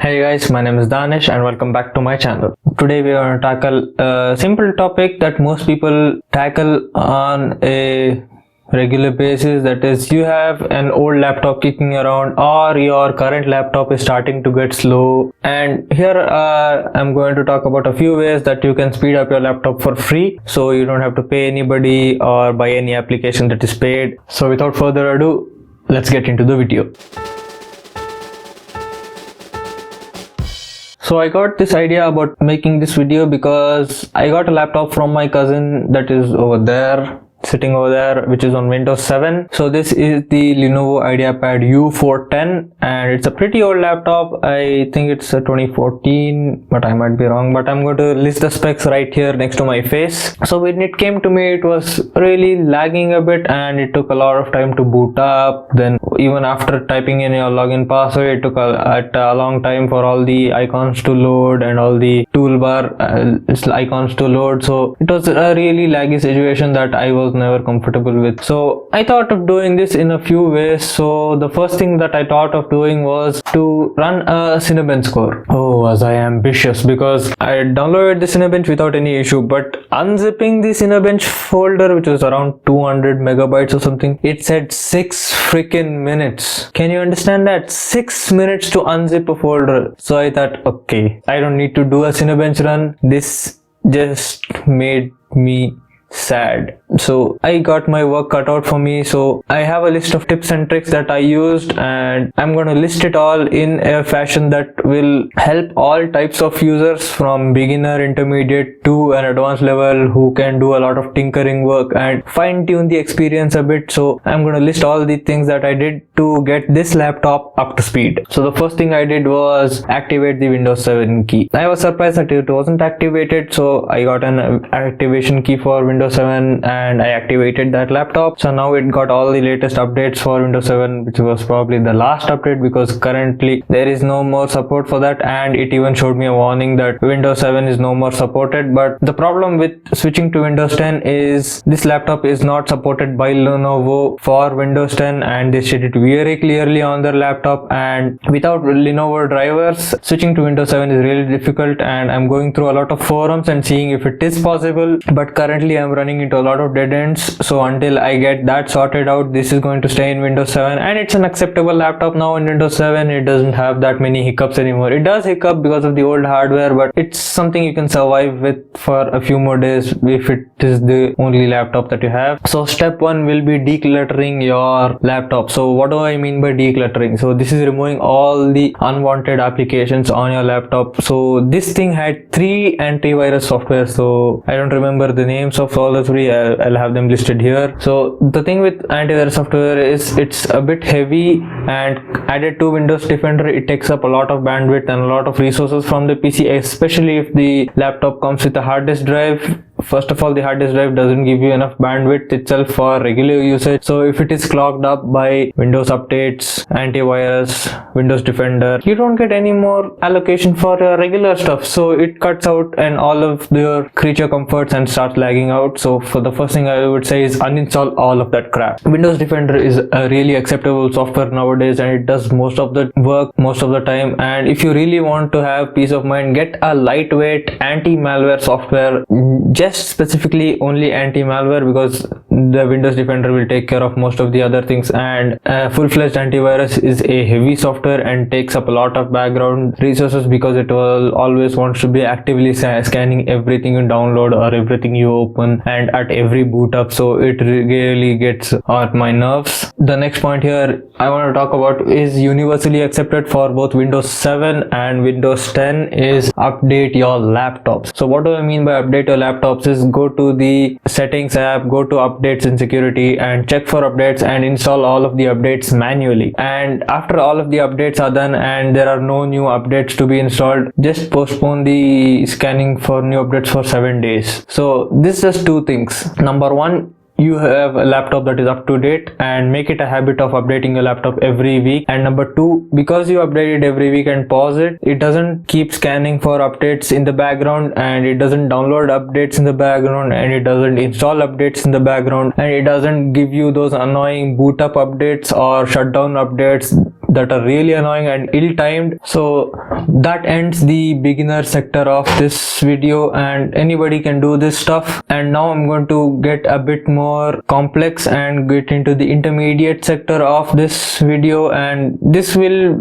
Hey guys, my name is Danish and welcome back to my channel. Today we are going to tackle a simple topic that most people tackle on a regular basis, that is, you have an old laptop kicking around or your current laptop is starting to get slow, and here I'm going to talk about a few ways that you can speed up your laptop for free, so you don't have to pay anybody or buy any application that is paid. So without further ado, let's get into the video. So I got this idea about making this video because I got a laptop from my cousin that is over there, sitting over there, which is on Windows 7. So this is the Lenovo IdeaPad U410 and it's a pretty old laptop. I think it's a 2014, but I might be wrong, but I'm going to list the specs right here next to my face. So when it came to me, it was really lagging a bit and it took a lot of time to boot up. Then even after typing in your login password, it took a long time for all the icons to load and all the toolbar icons to load. So it was a really laggy situation that I was never comfortable with. So I thought of doing this in a few ways. So the first thing that I thought of doing was to run a Cinebench core. Oh, was I ambitious, because I downloaded the Cinebench without any issue, but unzipping the Cinebench folder, which was around 200 megabytes or something, it said 6 freaking minutes. Can you understand that? 6 minutes to unzip a folder. So I thought, okay, I don't need to do a Cinebench run. This just made me sad. So I got my work cut out for me. So I have a list of tips and tricks that I used, and I'm going to list it all in a fashion that will help all types of users, from beginner, intermediate to an advanced level, who can do a lot of tinkering work and fine tune the experience a bit. So I'm going to list all the things that I did to get this laptop up to speed. So the first thing I did was activate the Windows 7 key. I was surprised that it wasn't activated, so I got an activation key for Windows 7 and I activated that laptop. So now it got all the latest updates for Windows 7, which was probably the last update, because currently there is no more support for that, and it even showed me a warning that Windows 7 is no more supported. But the problem with switching to Windows 10 is this laptop is not supported by Lenovo for Windows 10, and they stated very clearly on their laptop, and without Lenovo drivers switching to Windows 7 is really difficult. And I'm going through a lot of forums and seeing if it is possible, but currently I'm running into a lot of dead ends. So until I get that sorted out, this is going to stay in Windows 7, and it's an acceptable laptop now in Windows 7. It doesn't have that many hiccups anymore. It does hiccup because of the old hardware, but it's something you can survive with for a few more days if it is the only laptop that you have. So step 1 will be decluttering your laptop. So what do I mean by decluttering? So this is removing all the unwanted applications on your laptop. So this thing had 3 antivirus software, so I don't remember the names of all the 3. I'll have them listed here. So the thing with antivirus software is it's a bit heavy, and added to Windows Defender, it takes up a lot of bandwidth and a lot of resources from the PC, especially if the laptop comes with a hard disk drive. First of all, the hard disk drive doesn't give you enough bandwidth itself for regular usage. So if it is clogged up by Windows updates, antivirus, Windows Defender, you don't get any more allocation for your regular stuff. So it cuts out and all of your creature comforts and starts lagging out. So for the first thing I would say is uninstall all of that crap. Windows Defender is a really acceptable software nowadays, and it does most of the work most of the time. And if you really want to have peace of mind, get a lightweight anti-malware software, just specifically only anti-malware, because the Windows Defender will take care of most of the other things. And full-fledged antivirus is a heavy software and takes up a lot of background resources, because it will always wants to be actively scanning everything you download or everything you open and at every boot up. So it really gets on my nerves. The next point here I want to talk about is universally accepted for both Windows 7 and Windows 10 is update your laptops. So what do I mean by update your laptops is go to the settings app, go to updates and security, and check for updates and install all of the updates manually. And after all of the updates are done and there are no new updates to be installed, just postpone the scanning for new updates for 7 days. So this does 2 things. Number 1, you have a laptop that is up to date, and make it a habit of updating your laptop every week. And number 2, because you update it every week and pause it, it doesn't keep scanning for updates in the background, and it doesn't download updates in the background, and it doesn't install updates in the background, and it doesn't give you those annoying boot up updates or shutdown updates that are really annoying and ill-timed. So that ends the beginner sector of this video, and anybody can do this stuff. And now I'm going to get a bit more complex and get into the intermediate sector of this video, and this will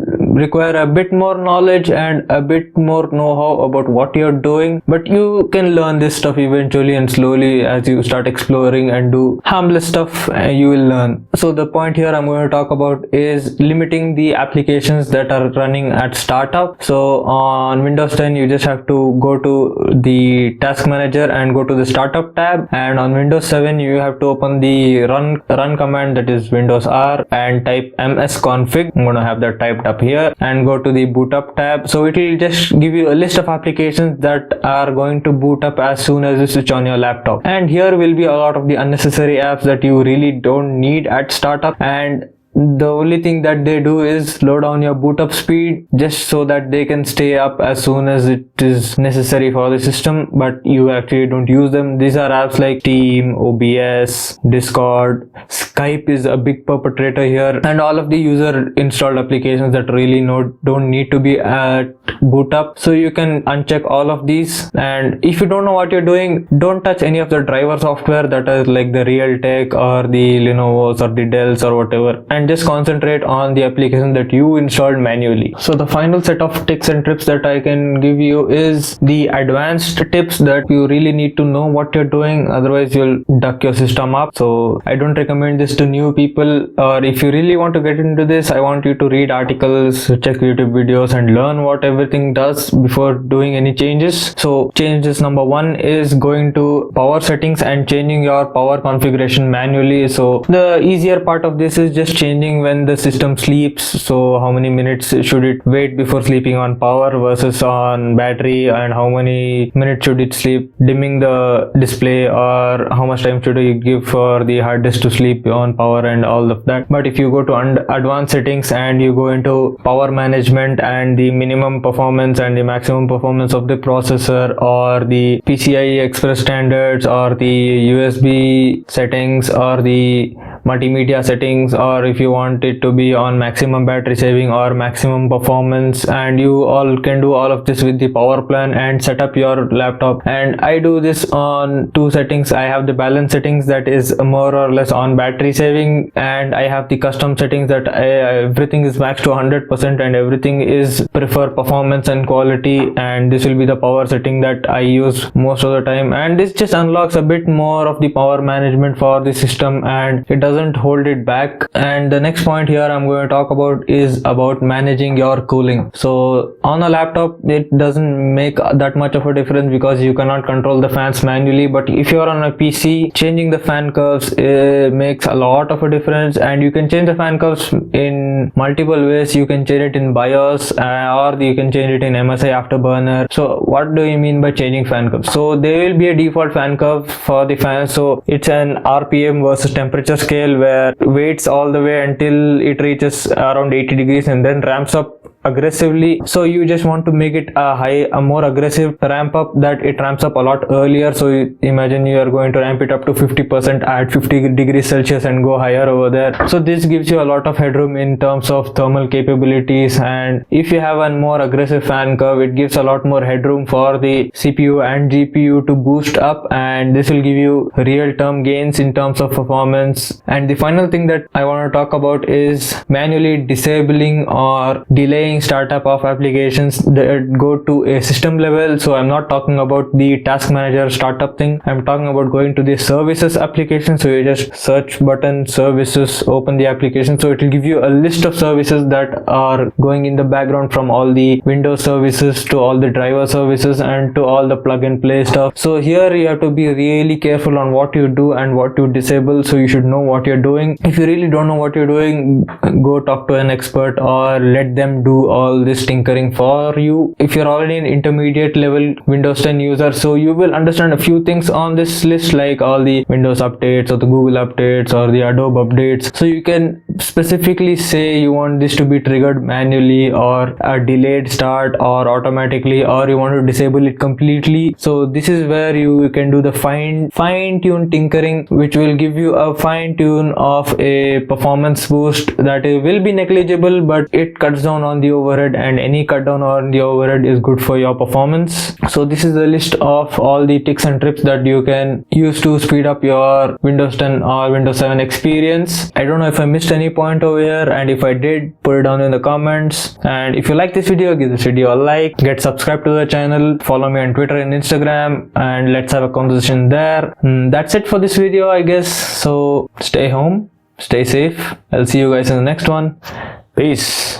require a bit more knowledge and a bit more know-how about what you're doing, but you can learn this stuff eventually, and slowly as you start exploring and do harmless stuff, you will learn. So the point here I'm going to talk about is limiting the applications that are running at startup. So on Windows 10 you just have to go to the task manager and go to the startup tab, and on Windows 7 you have to open the run command, that is Windows R, and type msconfig. I'm going to have that typed up here, and go to the boot up tab. So it will just give you a list of applications that are going to boot up as soon as you switch on your laptop, and here will be a lot of the unnecessary apps that you really don't need at startup, and the only thing that they do is slow down your boot up speed just so that they can stay up as soon as it is necessary for the system, but you actually don't use them. These are apps like Team, OBS, Discord, Skype is a big perpetrator here, and all of the user installed applications that really don't need to be at boot up. So you can uncheck all of these, and if you don't know what you're doing, don't touch any of the driver software that is like the Realtek or the Lenovo's or the Dell's or whatever, and just concentrate on the application that you installed manually. So the final set of tips and trips that I can give you is the advanced tips that you really need to know what you're doing, otherwise you'll duck your system up. So I don't recommend this to new people, or if you really want to get into this, I want you to read articles, check YouTube videos, and learn what everything does before doing any changes. So changes number 1 is going to power settings and changing your power configuration manually. So the easier part of this is just changing when the system sleeps. So how many minutes should it wait before sleeping on power versus on battery, and how many minutes should it sleep dimming the display, or how much time should you give for the hard disk to sleep on power, and all of that. But if you go to advanced settings and you go into power management and the minimum performance and the maximum performance of the processor, or the PCI Express standards, or the USB settings, or the multimedia settings, or if you want it to be on maximum battery saving or maximum performance, and you all can do all of this with the power plan and set up your laptop. And I do this on 2 settings. I have the balance settings that is more or less on battery saving, and I have the custom settings that everything is maxed to 100% and everything is prefer performance and quality, and this will be the power setting that I use most of the time, and this just unlocks a bit more of the power management for the system, and it doesn't hold it back. And the next point here I'm going to talk about is about managing your cooling. So on a laptop it doesn't make that much of a difference because you cannot control the fans manually, but if you're on a PC, changing the fan curves makes a lot of a difference, and you can change the fan curves in multiple ways. You can change it in BIOS, or you can change it in MSI Afterburner. So what do you mean by changing fan curves? So there will be a default fan curve for the fan, so it's an RPM versus temperature scale where waits all the way until it reaches around 80 degrees and then ramps up aggressively. So you just want to make it a more aggressive ramp up, that it ramps up a lot earlier. So imagine you are going to ramp it up to 50% at 50 degrees Celsius and go higher over there. So this gives you a lot of headroom in terms of thermal capabilities, and if you have a more aggressive fan curve, it gives a lot more headroom for the CPU and GPU to boost up, and this will give you real term gains in terms of performance. And the final thing that I want to talk about is manually disabling or delaying startup of applications that go to a system level. So I'm not talking about the task manager startup thing, I'm talking about going to the services application. So you just search button services, open the application, so it will give you a list of services that are going in the background, from all the Windows services to all the driver services and to all the plug and play stuff. So here you have to be really careful on what you do and what you disable, so you should know what you're doing. If you really don't know what you're doing, go talk to an expert or let them do do all this tinkering for you. If you're already an intermediate level Windows 10 user, so you will understand a few things on this list, like all the Windows updates or the Google updates or the Adobe updates. So you can specifically say you want this to be triggered manually or a delayed start or automatically, or you want to disable it completely. So this is where you can do the fine tune tinkering, which will give you a fine tune of a performance boost that will be negligible, but it cuts down on the overhead, and any cut down on the overhead is good for your performance. So this is the list of all the tips and trips that you can use to speed up your Windows 10 or Windows 7 experience. I don't know if I missed any point over here, and if I did, put it down in the comments. And if you like this video, give this video a like, get subscribed to the channel, follow me on Twitter and Instagram, and let's have a conversation there. That's it for this video, I guess. So stay home, stay safe. I'll see you guys in the next one. Peace.